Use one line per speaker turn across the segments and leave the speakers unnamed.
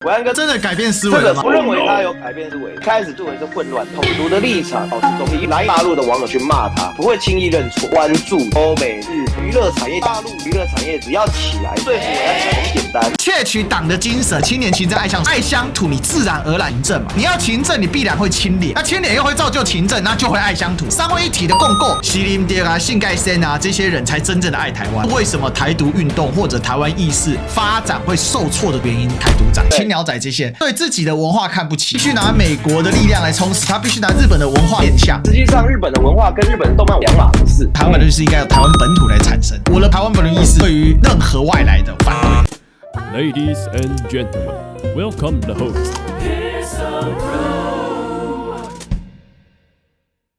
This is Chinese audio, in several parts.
伟安哥
真的改变思维
这
了吗？
个不认为他有改变思维，开始就为是混乱，统独的立场保持中立，来大陆的网友去骂他，不会轻易认错，关注欧美日娱乐产业，大陆娱乐产业只要起来，说服伟安哥很简单。
窃取党的精神，青年勤政爱乡土，你自然而然勤政嘛。你要勤政，你必然会清廉，那清廉又会造就勤政，那就会爱乡土。三位一体的共构，习林爹啊、信盖森啊这些人才真正的爱台湾。为什么台独运动或者台湾意识发展会受挫的原因？台独仔、青鸟仔这些对自己的文化看不起，必须拿美国的力量来充实，他必须拿日本的文化变相。
实际上，日本的文化跟日本的动漫两码子事。
台湾本土意识应该由台湾本土来产生。我的台湾本土意识对于任何外来的反对。
Ladies and gentlemen, welcome the host.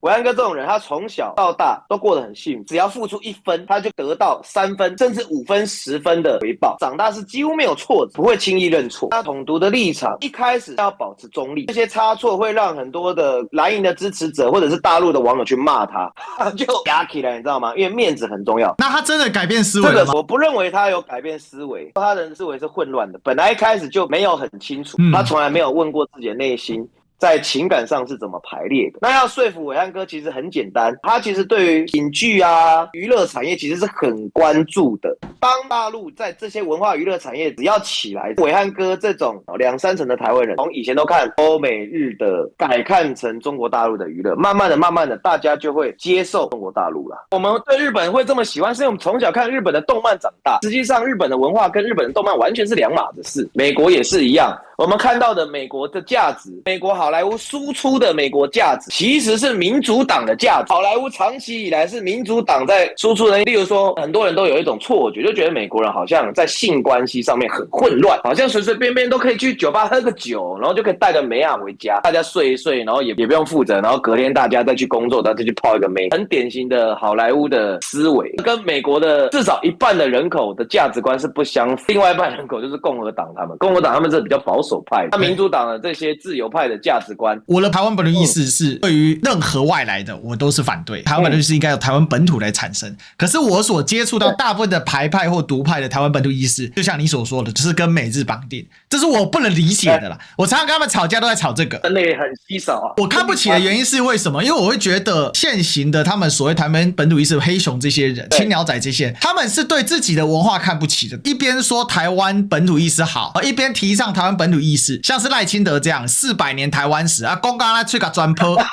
伟安哥这种人，他从小到大都过得很幸福，只要付出1分，他就得到3分甚至5分、10分的回报。长大是几乎没有挫折，不会轻易认错。他统独的立场一开始要保持中立，这些差错会让很多的蓝营的支持者或者是大陆的网友去骂他，就压起来，你知道吗？因为面子很重要。
那他真的改变思维了吗？
这个我不认为他有改变思维，他的思维是混乱的。本来一开始就没有很清楚，他从来没有问过自己的内心。在情感上是怎么排列的？那要说服伟安哥其实很简单，他其实对于影剧啊、娱乐产业其实是很关注的。当大陆在这些文化娱乐产业只要起来，伟安哥这种2-3成的台湾人，从以前都看欧美日的，改看成中国大陆的娱乐，慢慢的，大家就会接受中国大陆了。我们对日本会这么喜欢，是因为我们从小看日本的动漫长大。实际上，日本的文化跟日本的动漫完全是两码子事，美国也是一样。我们看到的美国的价值，美国好莱坞输出的美国价值，其实是民主党的价值。好莱坞长期以来是民主党在输出的，例如说，很多人都有一种错觉，就觉得美国人好像在性关系上面很混乱，好像随随便便都可以去酒吧喝个酒，然后就可以带个妹啊回家，大家睡一睡，然后也不用负责，然后隔天大家再去工作，再去泡一个妹，很典型的好莱坞的思维，跟美国的至少一半的人口的价值观是不相符。另外一半人口就是共和党他们，共和党他们是比较保守派的，那民主党的这些自由派的价值观，
我的台湾本土意识是对于任何外来的我都是反对，台湾本土意识应该由台湾本土来产生。可是我所接触到大部分的排派或独派的台湾本土意识，就像你所说的，就是跟美日绑定，这是我不能理解的啦。我常常跟他们吵架都在吵这个，
真的也很稀少啊。
我看不起的原因是为什么？因为我会觉得现行的他们所谓台湾本土意识黑熊这些人、青鸟仔这些，他们是对自己的文化看不起的，一边说台湾本土意识好，一边提倡台湾本土意识，像是赖清德这样400年台湾史啊，公刚他吹个专坡啊，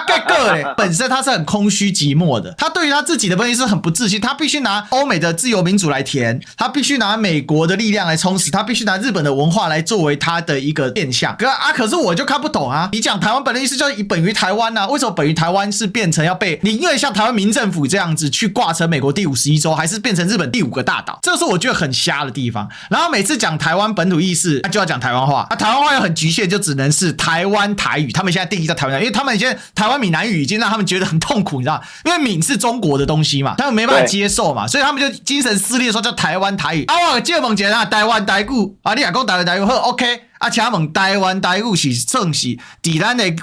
盖个嘞，本身他是很空虚寂寞的，他对于他自己的本土意识很不自信，他必须拿欧美的自由民主来填，他必须拿美国的力量来充实，他必须拿日本的文化来作为他的一个变相。可是我就看不懂啊！你讲台湾本土意识就本于台湾啊，为什么本于台湾是变成要被你因为像台湾民政府这样子去挂成美国第51州，还是变成日本第5个大岛？这是我觉得很瞎的地方。然后每次讲台湾本土意识，就要讲台湾话，台湾话又很局限，就只能是台湾台语。他们现在定义叫台湾台语，因为他们现在台湾闽南语已经让他们觉得很痛苦，你知道吗？因为闽是中国的东西嘛，他们没办法接受嘛，所以他们就精神撕裂说叫台湾台语。啊，我借问一下，台湾台语啊，你若讲台湾台语好 OK。啊，请问台湾台语是算是伫咱的语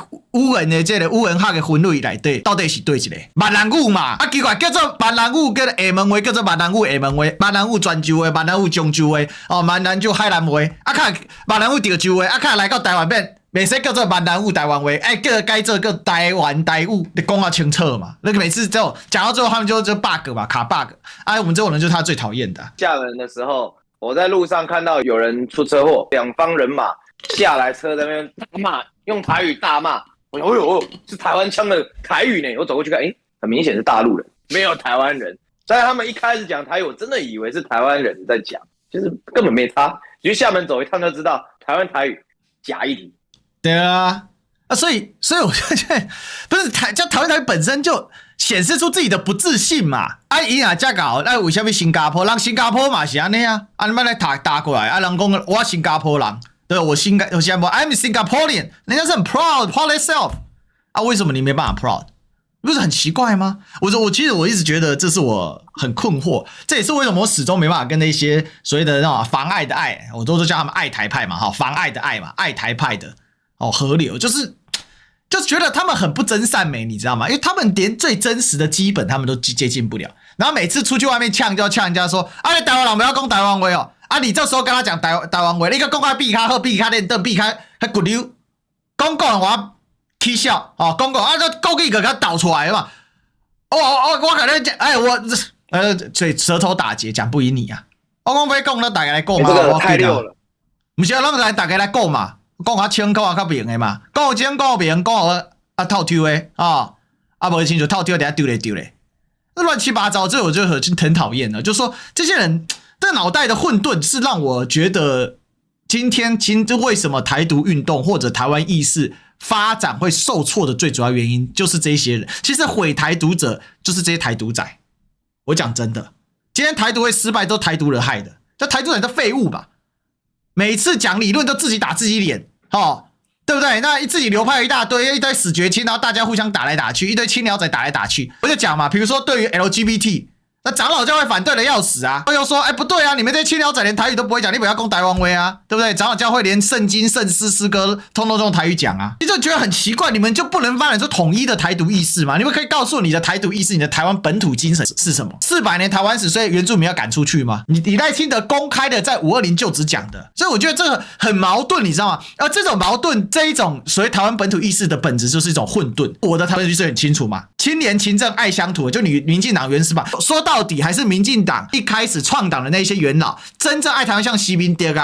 言的这个语言学的分类内底，到底是对一个闽南语嘛？啊，奇怪，叫做闽南语，叫做厦门话，叫做闽南语厦门话，闽南语泉州话，闽南语漳州话，哦，闽南语海南话，啊，看闽南语潮州话，啊，看来到台湾变。每次叫做闽南语台湾话，叫该做叫台湾台语，你讲到清楚嘛？那个每次讲到最后，他们就 bug 嘛，卡 bug。啊，我们这种人就是他最讨厌的。
厦门的时候，我在路上看到有人出车祸，两方人马下来车在那边大骂，用台语大骂。我说：“哎呦，是台湾腔的台语呢！”我走过去看，很明显是大陆人，没有台湾人。但是他们一开始讲台语，我真的以为是台湾人在讲，就是根本没差。去厦门走一趟就知道，台湾台语假一题。
对啊，所以我就觉得，不是台湾台语本身就显示出自己的不自信嘛。啊，伊若这搞，那为什么新加坡？人新加坡嘛是安尼啊，啊，你们来打过来，啊，人讲我新加坡人，对，我新加坡 ，I'm Singaporean， 人家是很 proud itself， 啊，为什么你没办法 proud？不是很奇怪吗？其实我一直觉得这是我很困惑，这也是为什么我始终没办法跟那些所谓的那种妨碍的爱，我都叫他们爱台派嘛，哈，妨碍的爱嘛，爱台派的。河流就觉得他们很不真善美，你知道吗？因为他们连最真实的基本他们都接近不了，然后每次出去外面呛就要呛人家说，啊，你台湾人不要讲台湾话哦，啊，你这时候跟他讲台湾话，你个讲较避开好，避开练凳，避开还骨溜，讲我起笑哦，讲这国语给他导出来嘛。我可能讲，所以舌头打结，讲不赢你啊。我讲要讲，咱大家来讲嘛。
这个太溜了。
不是，咱来大家来讲嘛，讲较清楚啊，较明的嘛。讲清讲明，讲透抽的啊，无清楚透抽，等下丢嘞。乱七八糟，这我就很讨厌了。就说这些人的脑袋的混沌，是让我觉得今天为什么台独运动或者台湾意识发展会受挫的最主要原因，就是这些人。其实毁台独者就是这些台独仔。我讲真的，今天台独会失败，都台独惹害的。这台独人都废物吧？每次讲理论都自己打自己脸，对不对？那自己流派一大堆死绝亲，然后大家互相打来打去，一堆青鸟仔打来打去。我就讲嘛，比如说对于 LGBT。那长老教会反对的要死啊！又说，不对啊，你们这些青鸟仔连台语都不会讲，你不要讲台湾话啊，对不对？长老教会连圣经、圣诗、诗歌，通通用台语讲啊，你就觉得很奇怪，你们就不能发展出统一的台独意识吗？你们可以告诉你的台独意识，你的台湾本土精神是什么？400年台湾史，所以原住民要赶出去吗？你赖清德公开的在520就职讲的，所以我觉得这个很矛盾，你知道吗？而这种矛盾，这一种所谓台湾本土意识的本质就是一种混沌。我的台湾本土意识很清楚嘛，清廉勤政爱乡土，就你民进党原始嘛，说到底还是民进党一开始创党的那些元老，真正爱台湾像习明德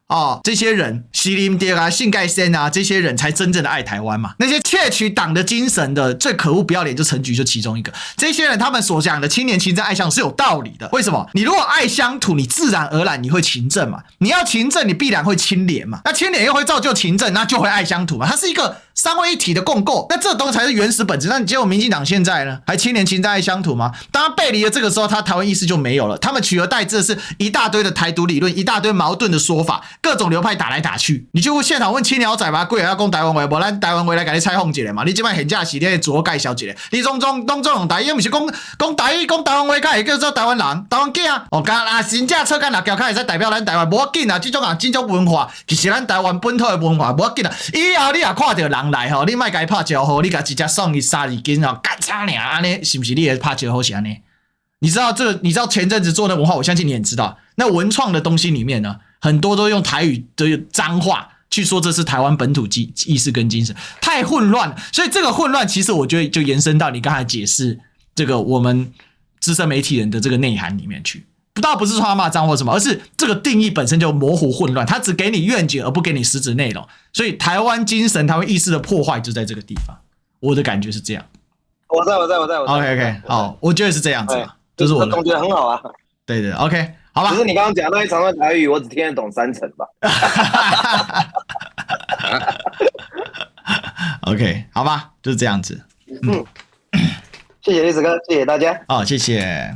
啊，这些人，习林德啊、信盖森啊，这些人才真正的爱台湾嘛。那些窃取党的精神的最可恶不要脸，就陈菊就其中一个。这些人他们所讲的青年勤政爱乡是有道理的。为什么？你如果爱乡土，你自然而然你会勤政嘛。你要勤政，你必然会清廉嘛。那清廉又会造就勤政，那就会爱乡土嘛。它是一个三位一体的共构。那这东西才是原始本质。那你结果民进党现在呢，还青年勤政爱乡土吗？当他背离了这个时候，他台湾意识就没有了。他们取而代之的是一大堆的台独理论，一大堆矛盾的说法。各种流派打来打去，你就现场问青鸟仔吧，贵要讲台湾话，无咱台湾话来给你采访一下嘛。你即摆现在是咧自我介绍一下，你拢用台语，不是讲台语，讲台湾话，才会叫做台湾人、台湾囝啊。真正扯干辣椒，才会使代表咱台湾。无要紧啊，这种文化，其实咱台湾本土的文化，无要紧啊。以后你也看到人来吼，你莫甲伊拍招呼，你甲直接送伊32斤哦，干啥呢？安尼是不是你也拍招呼是安尼？你知道前阵子做的文化，我相信你也知道。那文创的东西里面呢，很多都用台语的脏话去说这是台湾本土意识跟精神，太混乱了。所以这个混乱，其实我觉得就延伸到你刚才解释这个我们资深媒体人的这个内涵里面去。倒不是说他骂脏或什么，而是这个定义本身就模糊混乱，它只给你愿景而不给你实质内容。所以台湾精神、台湾意识的破坏就在这个地方。我的感觉是这样。
我在。
OK， 好，我觉得是这样子啊。这是我的
总结很好啊。
对 ，OK， 好吧。
只是你刚刚讲那一长段台语，我只听得懂3成吧。
OK， 好吧，就是这样子。
谢谢历史哥，谢谢大家。
谢谢。